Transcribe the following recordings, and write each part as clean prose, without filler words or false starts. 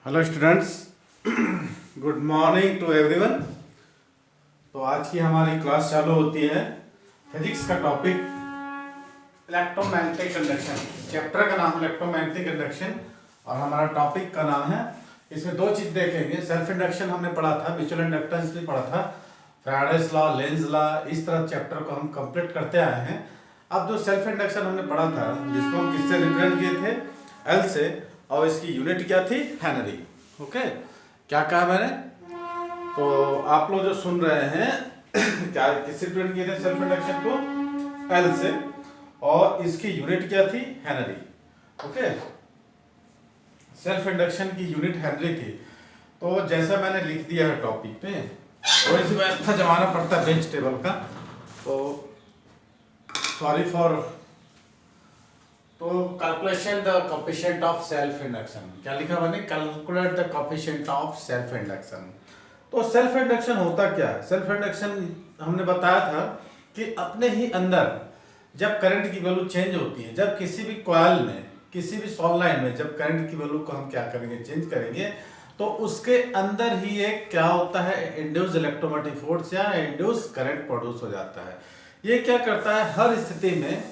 Hello students, good morning to everyone. तो आज की हमारी क्लास चालू होती है। फिजिक्स का टॉपिक इलेक्ट्रोमैग्नेटिक कंडक्शन, चैप्टर का नाम इलेक्ट्रोमैग्नेटिक कंडक्शन और हमारा टॉपिक का नाम है। इसमें दो चीज देखेंगे। सेल्फ इंडक्शन हमने पढ़ा था, म्यूचुअल इंडक्टेंस भी पढ़ा था, फैराडेस लॉ, लेंज लॉ, इस तरह चैप्टर को हम कंप्लीट करते आए हैं। अब जो सेल्फ इंडक्शन हमने पढ़ा था, जिसको हम किससे रिप्रेजेंट किए थे, एल से, और इसकी यूनिट क्या थी, हेनरी। ओके, क्या कहा मैंने? तो आप लोग जो सुन रहे हैं क्या किससे रिप्रेजेंट किए थे सेल्फ इंडक्शन को, एल से, और इसकी यूनिट क्या थी, हेनरी। ओके, सेल्फ इंडक्शन की यूनिट हेनरी थी। तो जैसा मैंने लिख दिया है टॉपिक पे, थोड़ी सी व्यवस्था जमाना पड़ता है बेंच टेबल का, तो सॉरी फॉर। तो calculation the coefficient of self induction, क्या लिखा मैंने? Calculate the coefficient of self induction. तो सेल्फ इंडक्शन होता क्या है? सेल्फ इंडक्शन हमने बताया था कि अपने ही अंदर जब करंट की वैल्यू चेंज होती है, जब किसी भी कॉइल में, किसी भी सॉलोनॉइड में जब करंट की वैल्यू को हम क्या करेंगे, चेंज करेंगे, तो उसके अंदर ही एक क्या होता है, इंड्यूस इलेक्ट्रोमैग्नेटिक फोर्स या इंड्यूस करंट प्रोड्यूस हो जाता है। ये क्या करता है, हर स्थिति में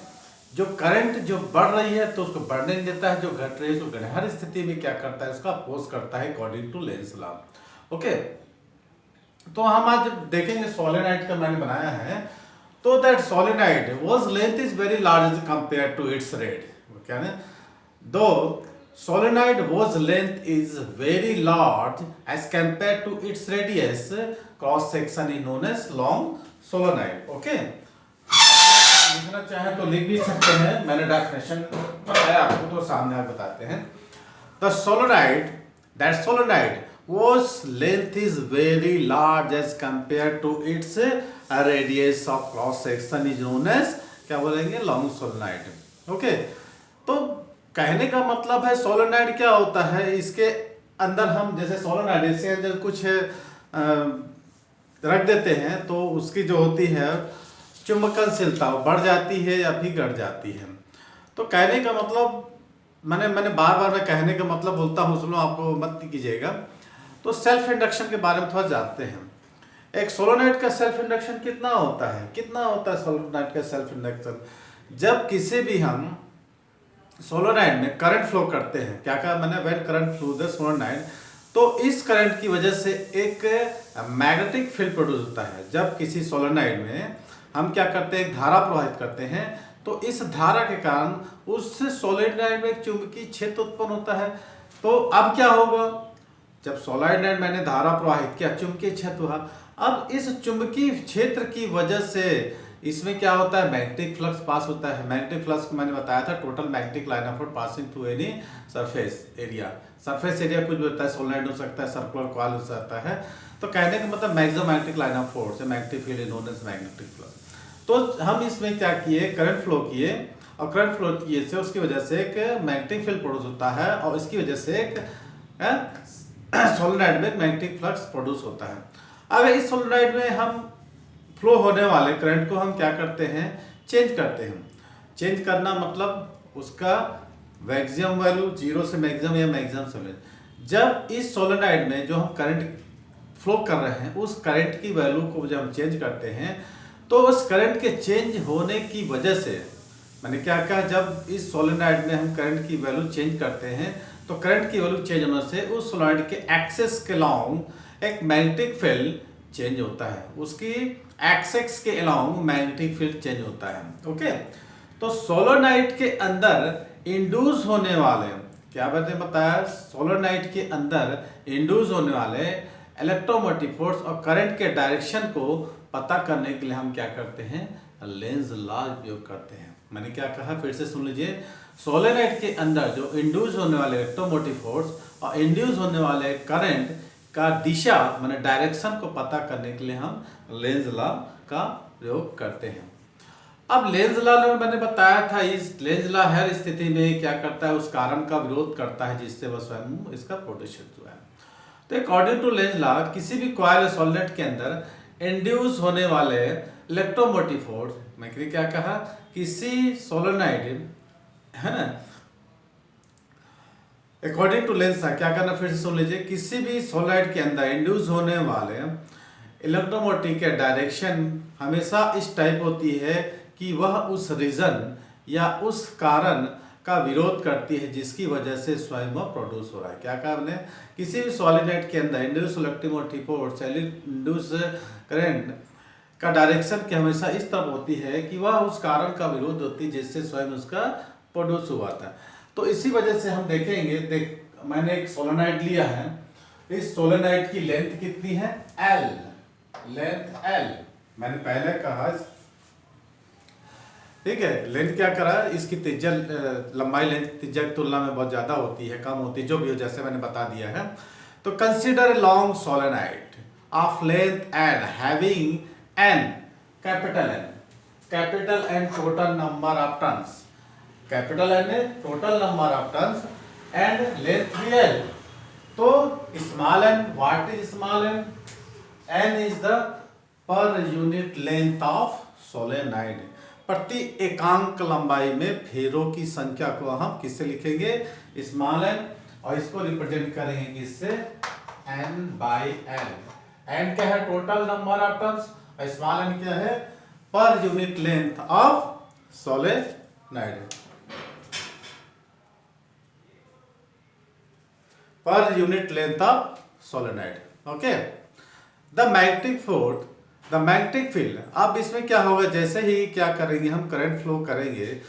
जो करंट जो बढ़ रही है तो उसको बढ़ने नहीं देता है, जो घट रही है उसको घटने, हर स्थिति में क्या करता है, उसका अपोज करता है according to Lenz law. Okay, तो हम आज देखेंगे सोलेनोइड का मैंने बनाया है। तो that solenoid was length is very large compare to its rad, क्या है, दो solenoid whose length is very large as compared to its radius, cross section is known as long solenoid. Okay, लिखना चाहे तो लिख भी सकते हैं, मैंने डेफिनेशन बताया आपको तो सामने आप बताते हैं। The solenoid, that solenoid whose length is very large as compared to its radius of cross section is known as, क्या बोलेंगे, long solenoid. ओके, तो कहने का मतलब है सोलेनोइड क्या होता है, इसके अंदर हम जैसे सोलेनोइड से अंदर कुछ रख देते हैं तो उसकी जो होती है चुंबकनशीलता वो बढ़ जाती है या फिर घट जाती है। तो कहने का मतलब, मैंने बार बार मैं कहने का मतलब बोलता हूँ, सुनो, आपको मत कीजिएगा। तो सेल्फ इंडक्शन के बारे में थोड़ा जानते हैं। एक सोलेनोइड का सेल्फ इंडक्शन कितना होता है, सोलेनोइड का सेल्फ इंडक्शन? जब किसी भी हम सोलेनोइड में करंट फ्लो करते हैं, क्या कहा मैंने, when current flow the solenoid, तो इस करंट की वजह से एक मैग्नेटिक फील्ड प्रोड्यूस होता है। जब किसी सोलेनोइड में हम क्या करते हैं, एक धारा प्रवाहित करते हैं, तो इस धारा के कारण उस सोलेनोइड में एक चुंबकीय क्षेत्र उत्पन्न होता है। तो अब क्या होगा, जब सोलेनोइड मैंने धारा प्रवाहित किया, चुंबकीय क्षेत्र हुआ। अब इस चुंबकीय क्षेत्र की वजह से इसमें क्या होता है, मैग्नेटिक फ्लक्स पास होता है। मैग्नेटिक फ्लक्स को मैंने बताया था, total magnetic line of passing through any surface area. Surface area कुछ भी होता है, सोलेनोइड हो सकता है, सर्कुलर कॉइल हो सकता है। तो कहने का मतलब maximum magnetic line of force, magnetic field is known as magnetic flux. तो हम इसमें क्या किए, करंट फ्लो किए, और करंट फ्लो किए से उसकी वजह से एक मैग्नेटिक फील्ड प्रोड्यूस होता है, और इसकी वजह से एक सोलेनोइड में मैग्नेटिक फ्लक्स प्रोड्यूस होता है। अब इस सोलेनोइड में हम फ्लो होने वाले करंट को हम क्या करते हैं, चेंज करते हैं। चेंज करना मतलब उसका मैक्सिमम वैल्यू, जीरो से मैक्सिमम या मैक्सिमम से। जब इस सोलेनोइड में जो हम करंट फ्लो कर रहे हैं, उस करंट की वैल्यू को जब हम चेंज करते हैं, तो उस करंट के चेंज होने की वजह से, मैंने क्या कहा, जब इस सोलेनोइड में हम करंट की वैल्यू चेंज करते हैं, तो करंट की वैल्यू चेंज होने से उस सोलेनोइड के एक्सेस के अलोंग एक मैग्नेटिक फील्ड चेंज होता है, उसकी एक्सेस के अलोंग मैग्नेटिक फील्ड चेंज होता है। ओके, तो सोलेनोइड के अंदर इंड्यूस होने वाले, क्या मैंने बताया, सोलेनोइड के अंदर इंड्यूस होने वाले इलेक्ट्रोमैग्नेटिक फोर्स और करंट के डायरेक्शन को पता करने के लिए हम क्या करते हैं, लेंज लॉ उपयोग करते हैं। मैंने क्या कहा, फिर से सुन लीजिए। सोलेनोइड के अंदर जो इंड्यूस होने वाले इलेक्ट्रोमैग्नेटिक फोर्स और इंड्यूस होने वाले करंट का दिशा, माने डायरेक्शन को पता करने के लिए हम लेंज लॉ का प्रयोग करते हैं। अब लेंज लॉ में मैंने बताया था, इस लेंज लॉ हर स्थिति में क्या करता है, उस कारण का विरोध करता है जिससे वह स्वयं इसका प्रोटेक्शन हुआ है। तो अकॉर्डिंग टू लेंज लॉ, किसी भी कॉइल सोलेनोइड के अंदर इंड्यूस होने वाले इलेक्ट्रोमोटिव फोर्स, मैंने क्या कहा, किसी सोलेनोइड है ना, अकॉर्डिंग टू लेंस क्या करना, फिर से सुन लीजिए। किसी भी सॉलिड के अंदर इंड्यूस होने वाले इलेक्ट्रोमोटिव के डायरेक्शन हमेशा इस टाइप होती है कि वह उस रीजन या उस कारण का विरोध करती है जिसकी वजह से स्वयं वह प्रोड्यूस हो रहा है। क्या कहा हमने, किसी भी सॉलिड के अंदर induce electromotive force induce current का डायरेक्शन की हमेशा इस तरफ होती है कि वह उस कारण का विरोध होती है जिससे स्वयं उसका प्रोड्यूस हुआ था। तो इसी वजह से हम देखेंगे, मैंने एक सोलेनोइड लिया है, इस सोलेनोइड की लेंथ कितनी है, L, लेंथ L, मैंने पहले कहा, ठीक है। लेंथ क्या करा, इसकी त्रिज्या लंबाई लेंथ त्रिज्या की तुलना में बहुत ज्यादा होती है, कम होती है, जो भी हो, जैसे मैंने बता दिया है। तो consider a long solenoid of length L having N, capital N total number of turns, capital N है total number of turns and length भी L। तो small n, what is small n? n is the पर unit length of solenoid, प्रति एकांक लंबाई में फेरों की संख्या को हम किससे लिखेंगे, स्मॉल n, और इसको रिप्रेजेंट करेंगे किससे, n बाई l। n क्या है, टोटल नंबर ऑफ टर्न्स, और स्मॉल n क्या है, पर यूनिट लेंथ ऑफ सोलेनोइड, पर unit length of solenoid. Okay, the magnetic field, अब इसमें क्या होगा, जैसे ही क्या करेंगे हम, करंट फ्लो करेंगे।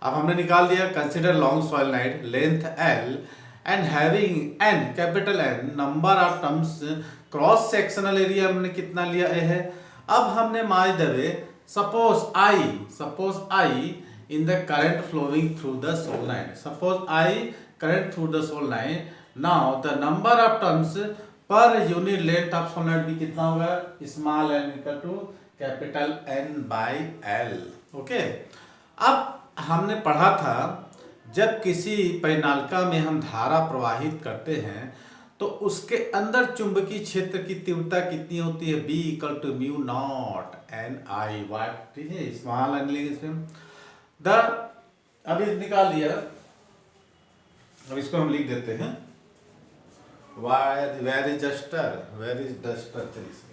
अब हमने निकाल दिया, consider long solenoid length L and having N, capital N number of turns, cross sectional area हमने कितना लिया है। अब हमने मान the way suppose I in the current flowing through the solenoid, suppose I current through the solenoid, now the number of turns पर unit length of solenoid भी कितना होगा, small n equal to capital N by L। Okay, अब हमने पढ़ा था जब किसी परिनालिका में हम धारा प्रवाहित करते हैं तो उसके अंदर चुंबकीय क्षेत्र की तीव्रता कितनी होती है, B equal to mu naught N I what, ठीक है, स्मॉल n लेंगे इसमें द, अभी निकाल दिया, अब इसको हम लिख देते हैं, where is duster, चलिए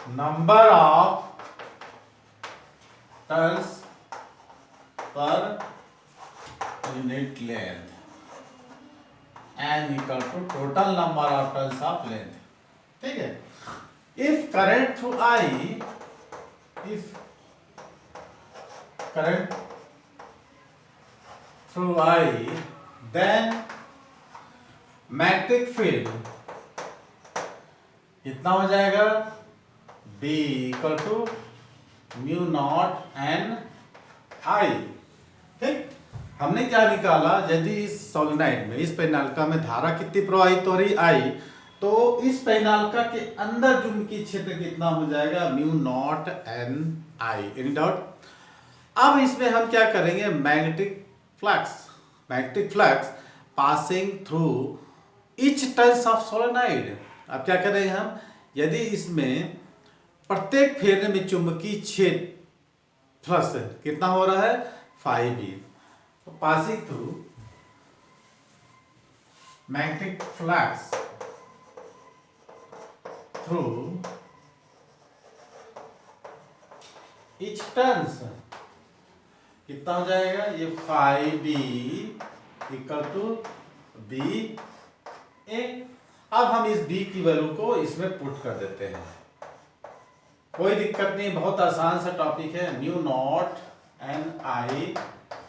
नंबर ऑफ टर्न्स पर unit length n equal to total number of turns of length, ठीक है। If current through I, then magnetic field कितना हो जाएगा, B equal to mu naught N I, ठीक। हमने क्या निकाला, यदि इस सोलेनोइड में, इस परिनालिका में धारा कितनी प्रवाहित हो रही I, तो इस परिनालिका के अंदर चुंबकीय क्षेत्र कितना हो जाएगा, mu naught N I, any doubt. अब इसमें हम क्या करेंगे, magnetic flux passing through each turns of solenoid. अब क्या करेंगे हम, यदि इसमें प्रत्येक फेरे में चुंबकीय क्षेत्र फ्लक्स कितना हो रहा है, 5B, तो passing through magnetic flux through each turns कितना हो जाएगा, ये 5B इक्वल टू BA। अब हम इस B की वैल्यू को इसमें पुट कर देते हैं, कोई दिक्कत नहीं, बहुत आसान सा टॉपिक है, mu naught NI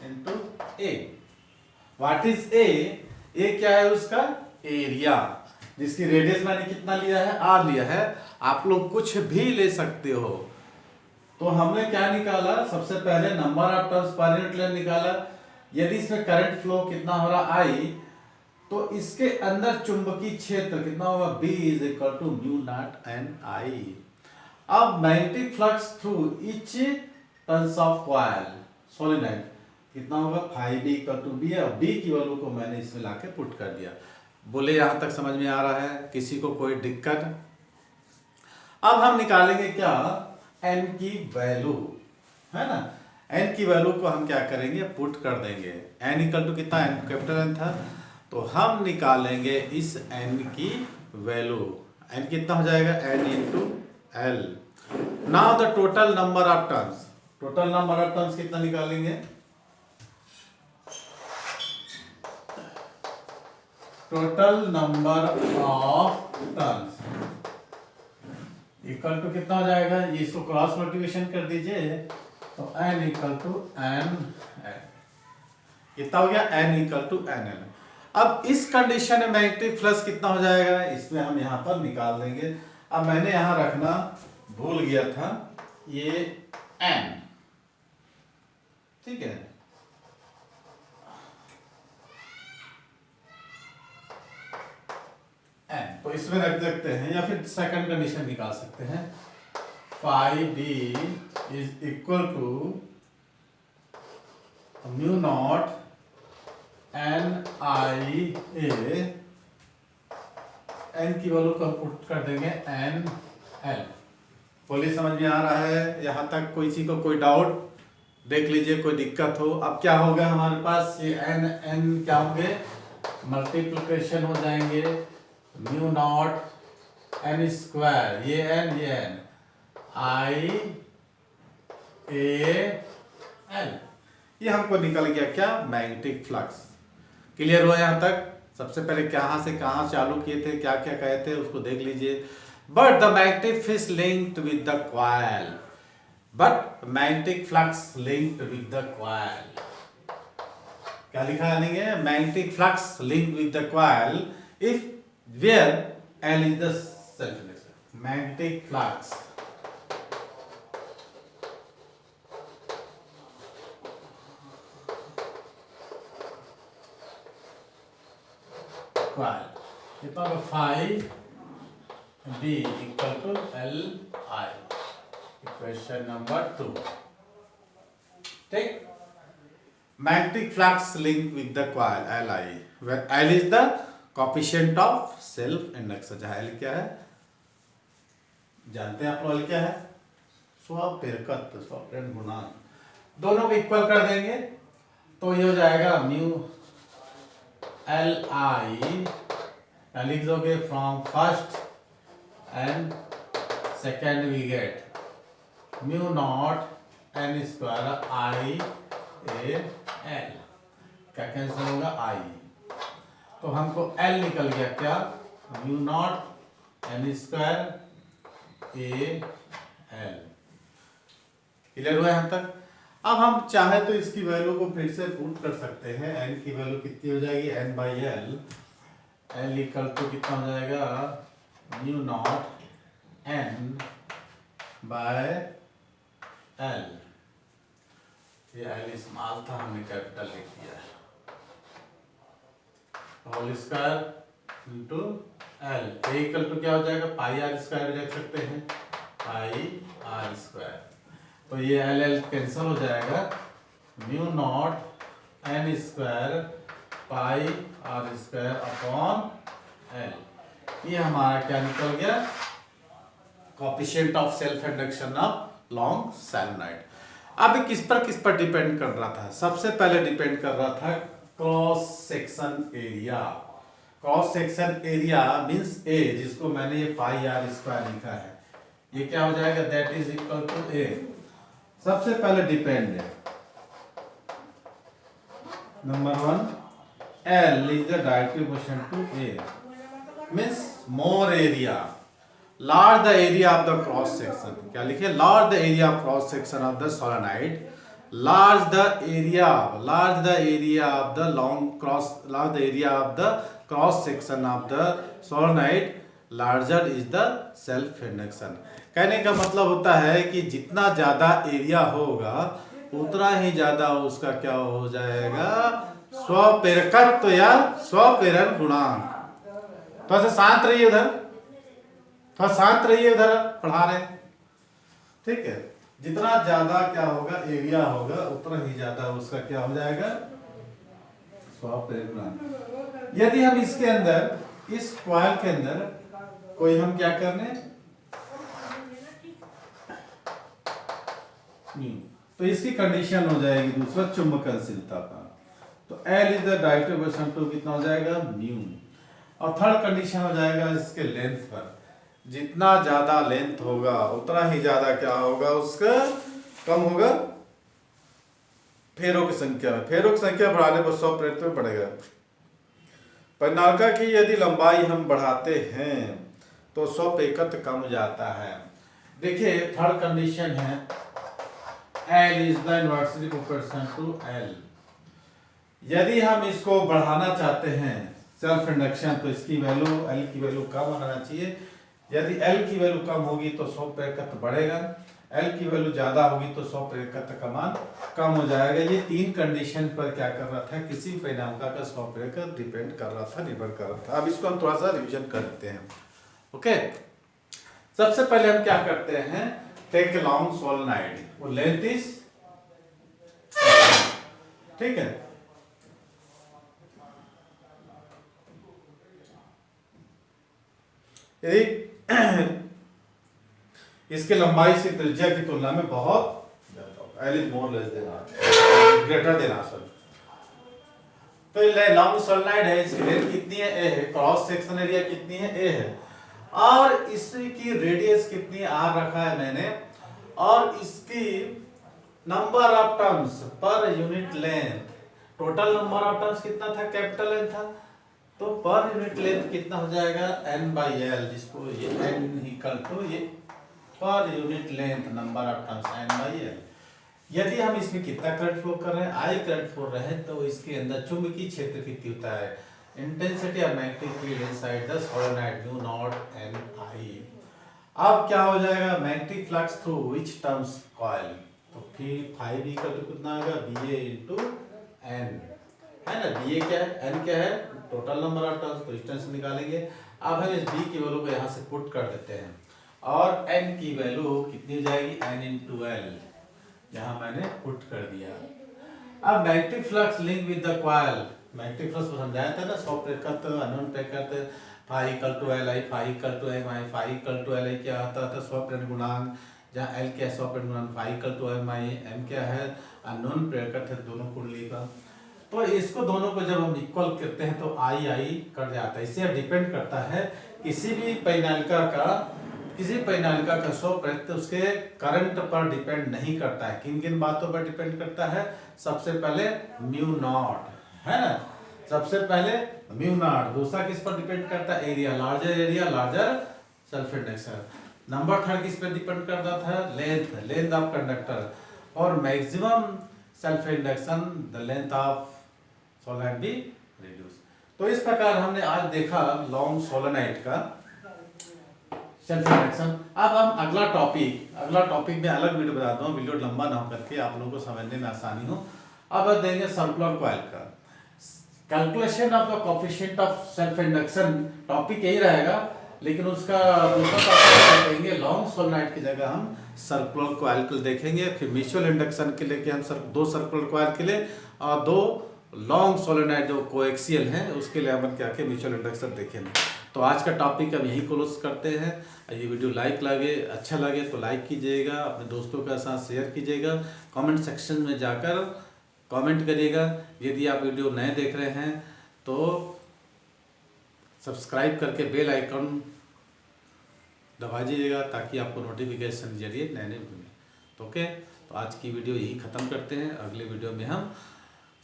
into A। What is A क्या है, उसका एरिया, जिसकी रेडियस मैंने कितना लिया है, R लिया है, आप लोग कुछ भी ले सकते हो। तो हमने क्या निकाला, सबसे पहले नंबर ऑफ टर्न्स पर यूनिट लेंथ निकाला। यदि इसमें करंट फ्लो कितना हो रहा I, तो इसके अंदर चुंबकीय क्षेत्र कितना होगा, B is equal to mu naught N I। अब magnetic flux through each turns of coil solenoid कितना होगा, 5B इक्वल टू B, और B की वैल्यू को मैंने इसमें लाके पुट कर दिया। बोले यहां तक समझ में आ रहा है, किसी को कोई दिक्कत? अब हम निकालेंगे क्या, N की वैल्यू, है ना। एन की वैल्यू को हम क्या करेंगे, पुट कर देंगे। एन इक्वल टू कितना, एन कैपिटल एन था, तो हम निकालेंगे इस एन की वैल्यू। एन कितना हो जाएगा, N into L. Now the total number of turns, total number of turns कितना निकालेंगे, total number of turns equal to कितना हो जाएगा, ये इसको क्रॉस मल्टीप्लिकेशन कर दीजिए, तो n इक्वल टू एन, कितना हो गया, n equal to N N. अब इस कंडीशन में मैग्नेटिक फ्लक्स कितना हो जाएगा, इसमें हम यहाँ पर निकाल देंगे। अब मैंने यहाँ रखना भूल गया था ये n, ठीक है, n तो इसमें रख सकते हैं, या फिर सेकंड कंडीशन निकाल सकते हैं, phi D is equal to mu naught N I A, N की वैल्यू को हम पुट कर देंगे एन एल। बोलिए समझ में आ रहा है यहाँ तक, कोई सी को कोई डाउट देख लीजिए, कोई दिक्कत हो। अब क्या होगा हमारे पास, ये एन एन क्या होंगे, मल्टीप्लिकेशन हो जाएंगे, म्यू नॉट एन स्क्वायर, ये एन आई ए एल, ये हमको निकल गया क्या, मैग्नेटिक फ्लक्स। क्लियर हुआ यहाँ तक। सबसे पहले कहाँ से कहाँ चालू किए थे, क्या क्या कहे थे उसको देख लीजिए। But the magnetic flux linked with the coil, but magnetic flux linked with the coil, क्या लिखा है, magnetic flux linked with the coil if where L is the self induction, magnetic flux कितना होगा, phi D equal to L I, equation number 2, ठीक। Magnetic flux link with the coil L I, where L is the coefficient of self induction, जहां L क्या है, जानते हैं आप लोग, एल क्या है, स्वप्रेरकत्व, स्वप्रेरण गुणांक, दोनों को इक्वल कर देंगे तो ये हो जाएगा म्यू एल आई, लिख दोगे from first and second we get mu naught N square I A L, क्या कैंसिल होगा, आई, तो हमको एल निकल गया क्या, mu naught N square A L. Clear हुआ यहाँ तक। अब हम चाहे तो इसकी वैल्यू को फिर से पुट कर सकते हैं, एन की वैल्यू कितनी हो जाएगी, N by L, L equal to कितना हो जाएगा, mu naught N by L, ये एल स्मॉल था, हमने कैपिटल लिख दिया, whole square into L, A equal to क्या हो जाएगा, पाई आर स्क्वायर लिख सकते हैं, पाई आर स्क्वायर, तो ये एल एल कैंसिल हो जाएगा, mu naught N square pi R square upon L, ये हमारा क्या निकल गया, coefficient of self induction of long solenoid. अब किस पर डिपेंड कर रहा था, सबसे पहले डिपेंड कर रहा था cross section area. Cross section area means A, जिसको मैंने ये पाई आर स्क्वायर लिखा है, ये क्या हो जाएगा, दैट इज इक्वल टू ए। सबसे पहले डिपेंड है number 1, L is the direct proportion to A, means more area, large the area of the cross section, क्या लिखे, large the area of cross section of the solenoid, large the area of the large the area of the cross section of the solenoid, larger is the self induction। कहने का मतलब होता है कि जितना ज्यादा एरिया होगा उतना ही ज्यादा उसका क्या हो जाएगा, स्वप्रेरकत्व या स्वप्रेरण गुणांक। थोड़ा सा शांत रहिए उधर, थोड़ा शांत रहिए उधर, पढ़ा रहे, ठीक है। जितना ज्यादा क्या होगा, एरिया होगा, उतना ही ज्यादा उसका क्या हो जाएगा, स्वप्रेरण गुणांक। यदि हम इसके अंदर, इस कॉइल के अंदर कोई हम क्या करने, तो इसकी कंडीशन हो जाएगी दूसरा चुंबकशीलता का, तो L is the directive to कितना हो जाएगा म्यू। और थर्ड कंडीशन हो जाएगा इसके लेंथ पर, जितना ज्यादा लेंथ होगा उतना ही ज्यादा क्या होगा उसका कम होगा फेरों की संख्या में। फेरों की संख्या बढ़ाने पर 100 प्रेरित में बढ़ेगा। परिनालिका की यदि लंबाई हम बढ़ाते हैं तो 100 प्रतिशत कम हो जाता है। देखिए थर्ड कंडीशन है L is the inversely proportional to L। यदि हम इसको बढ़ाना चाहते हैं सेल्फ इंडक्शन, तो इसकी वैल्यू L की वैल्यू कम आना चाहिए। यदि L की वैल्यू कम होगी तो 100 प्रतिशत बढ़ेगा, L की वैल्यू ज्यादा होगी तो 100 प्रतिशत का मान कम हो जाएगा। ये तीन कंडीशन पर क्या कर रहा था, किसी परिणामिका का 100 प्रतिशत डिपेंड कर रहा था, निर्भर कर रहा था। अब इसको हम थोड़ा सा रिविजन करते हैं। ओके, सबसे पहले हम क्या करते हैं, टेक ए लॉन्ग सोलेनोइड, वो लेंथ इज, ठीक है, यदि इसके लंबाई से त्रिज्या की तुलना में बहुत L is more less than R, greater than R, sorry। तो ये लॉन्ग सोलेनोइड है, इसकी लेंथ कितनी है A है, क्रॉस सेक्शन एरिया कितनी है A है, और इसकी रेडियस कितनी R रखा है मैंने, और इसकी नंबर ऑफ टर्न्स पर unit length, total number of turns कितना था, कैपिटल N था, तो पर यूनिट लेंथ कितना हो जाएगा N/L, जिसको ये N इक्वल टू ये पर unit length number of turns N/L। यदि हम इसमें कितना करंट फ्लो कर रहे हैं, I करंट फ्लो रहे, तो इसके अंदर चुंबकीय क्षेत्र कितनी होता है, intensity of magnetic field inside the solenoid mu naught Ni। अब क्या हो जाएगा, magnetic flux through which turns coil, तो फिर फाइव इक्वल टू कितना आएगा Ba इनटू N, है ना। Ba क्या है, N क्या है, टोटल नंबर ऑफ टर्न्स, तो डिस्टेंस निकालेंगे। अब हम इस B की वैल्यू को यहाँ से पुट कर देते हैं, और N की वैल्यू कितनी हो जाएगी N इनटू L, यहाँ मैंने पुट कर दिया। अब magnetic flux link with the coil, magnetic flux को समझाया था ना, 100 प्रतिशत अननोन प्रतिशत phi equal to Li, phi equal to Mi, phi equal to Li क्या होता था 100 प्रतिशत गुणांक, जहाँ L क्या है 100 प्रतिशत गुणांक, phi equal to Mi, M क्या है अननोन प्रतिशत है दोनों कुंडली का। तो इसको दोनों को जब हम इक्वल करते हैं तो I कट जाता है। इससे डिपेंड करता है किसी भी परिनालिका का 100% उसके करंट पर डिपेंड नहीं करता है। किन किन बातों पर डिपेंड करता है, सबसे पहले म्यू नॉट, है ना, सबसे पहले म्यू नॉट। दूसरा किस पर डिपेंड करता है, area, larger self induction. Number third किस पर डिपेंड करता था, लेंथ ऑफ कंडक्टर, और maximum self induction the length of solenoid be reduce. तो इस प्रकार हमने आज देखा लॉन्ग सोलेनोइड का सेल्फ इंडक्शन। अब हम अगला टॉपिक में अलग वीडियो बनाता हूँ, वीडियो लंबा ना हो करके आप लोगों को समझने में आसानी हो। अब देंगे सर्कुलर कॉइल का calculation of the coefficient of self induction, topic यही रहेगा, लेकिन उसका दूसरा टॉपिक देंगे लॉन्ग सोलेनोइड की जगह हम सर्कुलर कॉइल को देखेंगे। फिर म्यूचुअल इंडक्शन के लिए हम दो सर्कुलर कॉइल के लिए और दो लॉन्ग सोलेनोइड जो कोएक्सियल हैं उसके लिए हम क्या क्या म्यूचुअल इंडक्शन देखेंगे। तो आज का टॉपिक हम यही क्लोज करते हैं। ये वीडियो अच्छा लगे तो लाइक कीजिएगा, अपने दोस्तों के साथ शेयर कीजिएगा, कमेंट सेक्शन में जाकर कमेंट करिएगा। यदि आप वीडियो नए देख रहे हैं तो सब्सक्राइब करके बेल आइकन दबा दीजिएगा ताकि आपको नोटिफिकेशन के जरिए नए मिले। तो ओके, तो आज की वीडियो यही ख़त्म करते हैं। अगले वीडियो में हम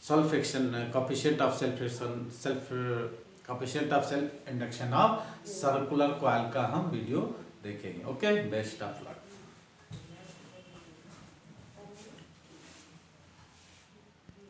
coefficient of self induction of circular coil का हम वीडियो देखेंगे। Okay, best of luck.